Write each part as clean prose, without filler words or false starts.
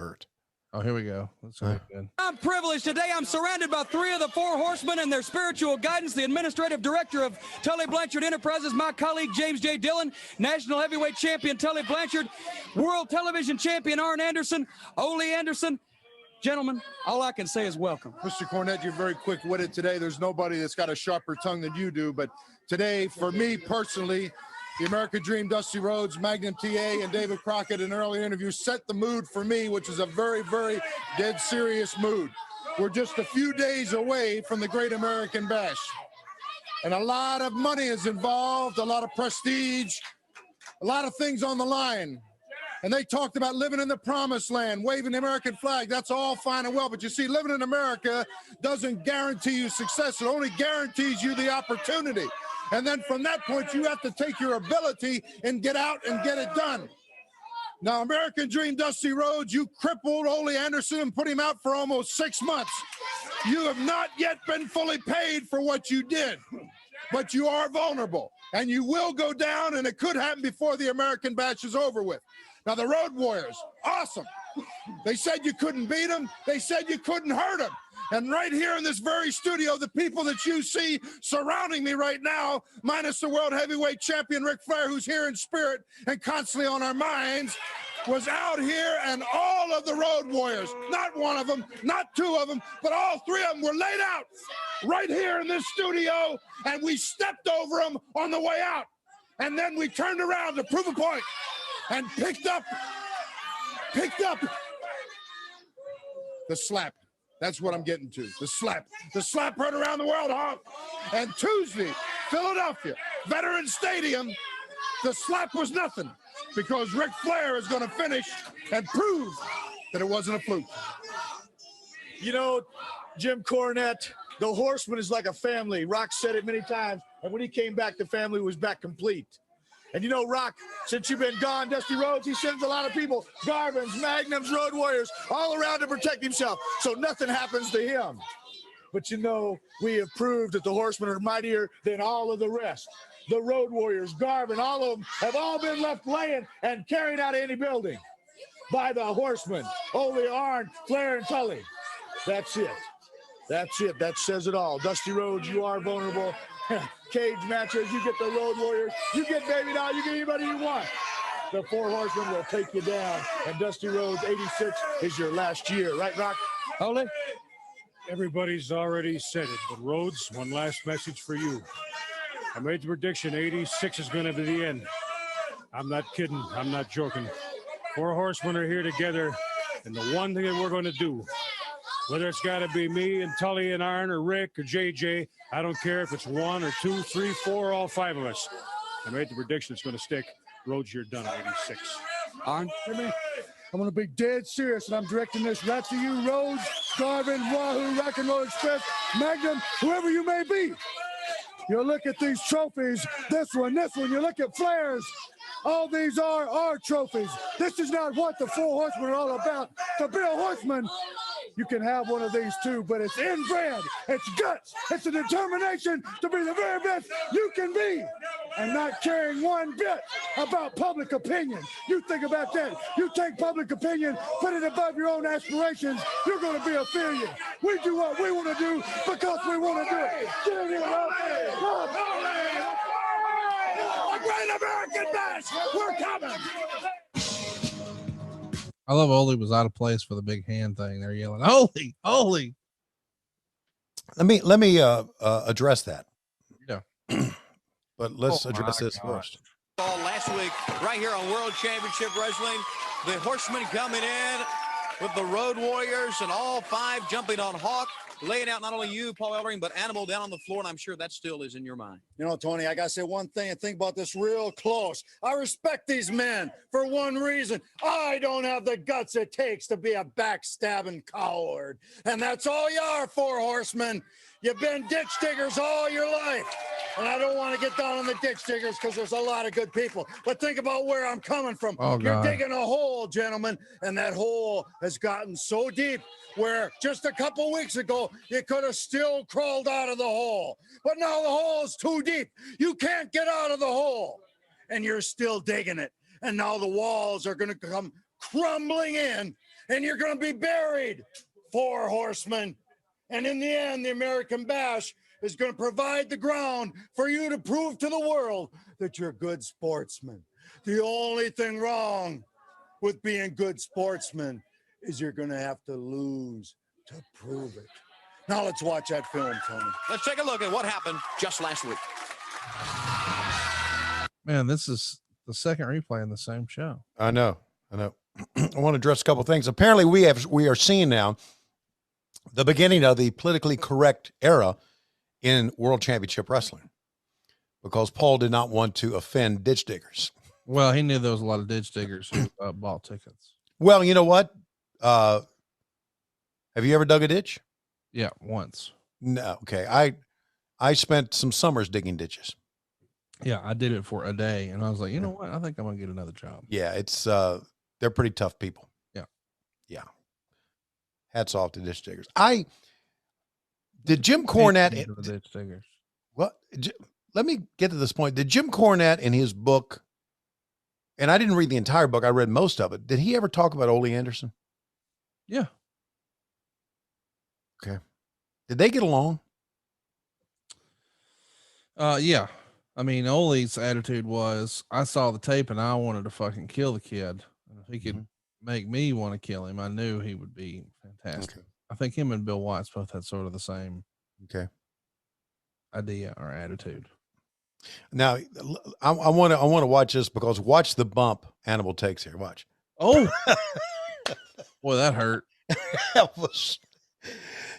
hurt. Oh, here we go. Let's go. I'm privileged today. I'm surrounded by 3 of the 4 horsemen and their spiritual guidance. The administrative director of Tully Blanchard Enterprises, my colleague James J. Dillon, national heavyweight champion Tully Blanchard, world television champion Arn Anderson, Ole Anderson. Gentlemen, all I can say is welcome. Mr. Cornette, you're very quick-witted today. There's nobody that's got a sharper tongue than you do. But today, for me personally, the American Dream, Dusty Rhodes, Magnum TA, and David Crockett in an earlier interview set the mood for me, which is a very, very dead serious mood. We're just a few days away from the Great American Bash. And a lot of money is involved, a lot of prestige, a lot of things on the line. And they talked about living in the promised land, waving the American flag. That's all fine and well. But you see, living in America doesn't guarantee you success. It only guarantees you the opportunity. And then from that point, you have to take your ability and get out and get it done. Now, American Dream Dusty Rhodes, you crippled Ole Anderson and put him out for almost 6 months. You have not yet been fully paid for what you did, but you are vulnerable. And you will go down, and it could happen before the American Bash is over with. Now, the Road Warriors, awesome. They said you couldn't beat them. They said you couldn't hurt them. And right here in this very studio, the people that you see surrounding me right now, minus the world heavyweight champion Ric Flair, who's here in spirit and constantly on our minds, was out here, and all of the Road Warriors, not one of them, not 2 of them, but all 3 of them were laid out right here in this studio, and we stepped over them on the way out. And then we turned around to prove a point and picked up the slap. That's what I'm getting to, the slap. The slap heard around the world, huh? And Tuesday, Philadelphia, Veterans Stadium, the slap was nothing because Ric Flair is going to finish and prove that it wasn't a fluke. You know, Jim Cornette, the Horseman is like a family. Rock said it many times, and when he came back, the family was back complete. And you know, Rock, since you've been gone, Dusty Rhodes, he sends a lot of people, Garvins, Magnums, Road Warriors, all around to protect himself, so nothing happens to him. But you know, we have proved that the Horsemen are mightier than all of the rest. The Road Warriors, Garvin, all of them have all been left laying and carried out of any building by the Horsemen. Ole, Arn, Flair, and Tully. That's it. That's it. That says it all. Dusty Rhodes, you are vulnerable. Cage matches, you get the Road Warriors, you get Baby Doll, you get anybody you want. The 4 Horsemen will take you down. And Dusty Rhodes, 86 is your last year. Right, Rock? Ole? Everybody's already said it, but Rhodes, one last message for you. I made the prediction 86 is going to be the end. I'm not kidding. I'm not joking. 4 Horsemen are here together, and the one thing that we're going to do, whether it's got to be me and Tully and Arn or Rick or JJ, I don't care if it's 1 or 2, 3, 4, all 5 of us. I made the prediction it's going to stick. Rhodes, you're done at 86. Arn? Hey, man, I'm going to be dead serious, and I'm directing this right to you, Rhodes, Garvin, Wahoo, Rock and Roll Express, Magnum, whoever you may be. You look at these trophies, this one, you look at Flair's. All these are our trophies. This is not what the 4 Horsemen are all about. To be a horseman, you can have one of these too, but it's inbred, it's guts, it's a determination to be the very best you can be, and not caring one bit about public opinion. You think about that. You take public opinion, put it above your own aspirations, you're going to be a failure. We do what we want to do because we want to do it. Get in here, a great American Bash, we're coming. I love Ole was out of place for the big hand thing. They're yelling, "Ole, Ole!" Let me address that. Yeah, but let's address this first. Last week, right here on World Championship Wrestling, the Horsemen coming in with the Road Warriors and all 5 jumping on Hawk, laying out not only you, Paul Ellering, but Animal down on the floor, and I'm sure that still is in your mind. You know, Tony, I got to say one thing and think about this real close. I respect these men for one reason. I don't have the guts it takes to be a backstabbing coward. And that's all you are, 4 Horsemen. You've been ditch diggers all your life. And I don't want to get down on the ditch diggers because there's a lot of good people. But think about where I'm coming from. Oh, You're God. digging a hole, gentlemen, and that hole has gotten so deep where just a couple weeks ago, you could have still crawled out of the hole. But now the hole is too deep. You can't get out of the hole. And you're still digging it. And now the walls are going to come crumbling in. and you're going to be buried. 4 horsemen. And in the end, the American Bash is going to provide the ground for you to prove to the world that you're good sportsmen. The only thing wrong with being good sportsmen is you're going to have to lose to prove it. Now let's watch that film, Tony. Let's take a look at what happened just last week. Man, this is the second replay in the same show. I know. I want to address a couple of things. Apparently, we are seeing now the beginning of the politically correct era in World Championship Wrestling, because Paul did not want to offend ditch diggers. Well, he knew there was a lot of ditch diggers who bought tickets. Well, you know what? Have you ever dug a ditch? Yeah, once. No. Okay. I spent some summers digging ditches. Yeah, I did it for a day, and I was like, you know what? I think I'm gonna get another job. Yeah, it's they're pretty tough people. Yeah. Hats off to ditch diggers. Did Jim Cornette The ditch diggers. let me get to this point. Did Jim Cornette in his book, and I didn't read the entire book, I read most of it, did he ever talk about Ole Anderson? Yeah. Okay. Did they get along? Yeah. I mean, Ole's attitude was, I saw the tape and I wanted to fucking kill the kid. And if he could make me want to kill him, I knew he would be fantastic. Okay. I think him and Bill Watts both had sort of the same idea or attitude. Now, I want to watch this, because watch the bump Animal takes here. Watch. Oh, boy, that hurt.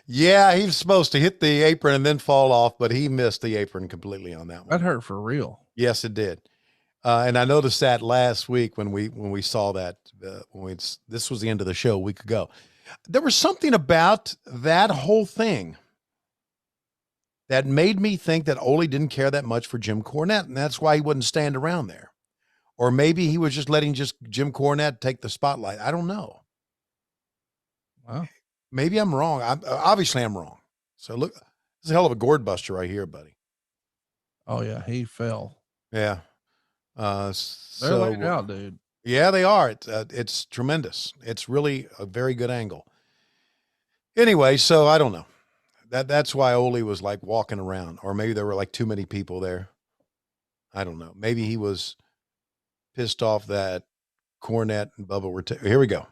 Yeah, he was supposed to hit the apron and then fall off, but he missed the apron completely on that one. That hurt for real. Yes, it did. And I noticed that last week when we saw that, this was the end of the show a week ago. There was something about that whole thing that made me think that Ole didn't care that much for Jim Cornette, and that's why he wouldn't stand around there. Or maybe he was just letting Jim Cornette take the spotlight. I don't know. Wow. Maybe I'm wrong. Obviously I'm wrong. So look, this is a hell of a gourd buster right here, buddy. Oh yeah, he fell. Yeah. They're So laid out, dude. yeah, they are. It's tremendous. It's really a very good angle. Anyway, so I don't know. That's why Ole was like walking around, or maybe there were like too many people there. I don't know. Maybe he was pissed off that Cornette and Bubba were. Here we go.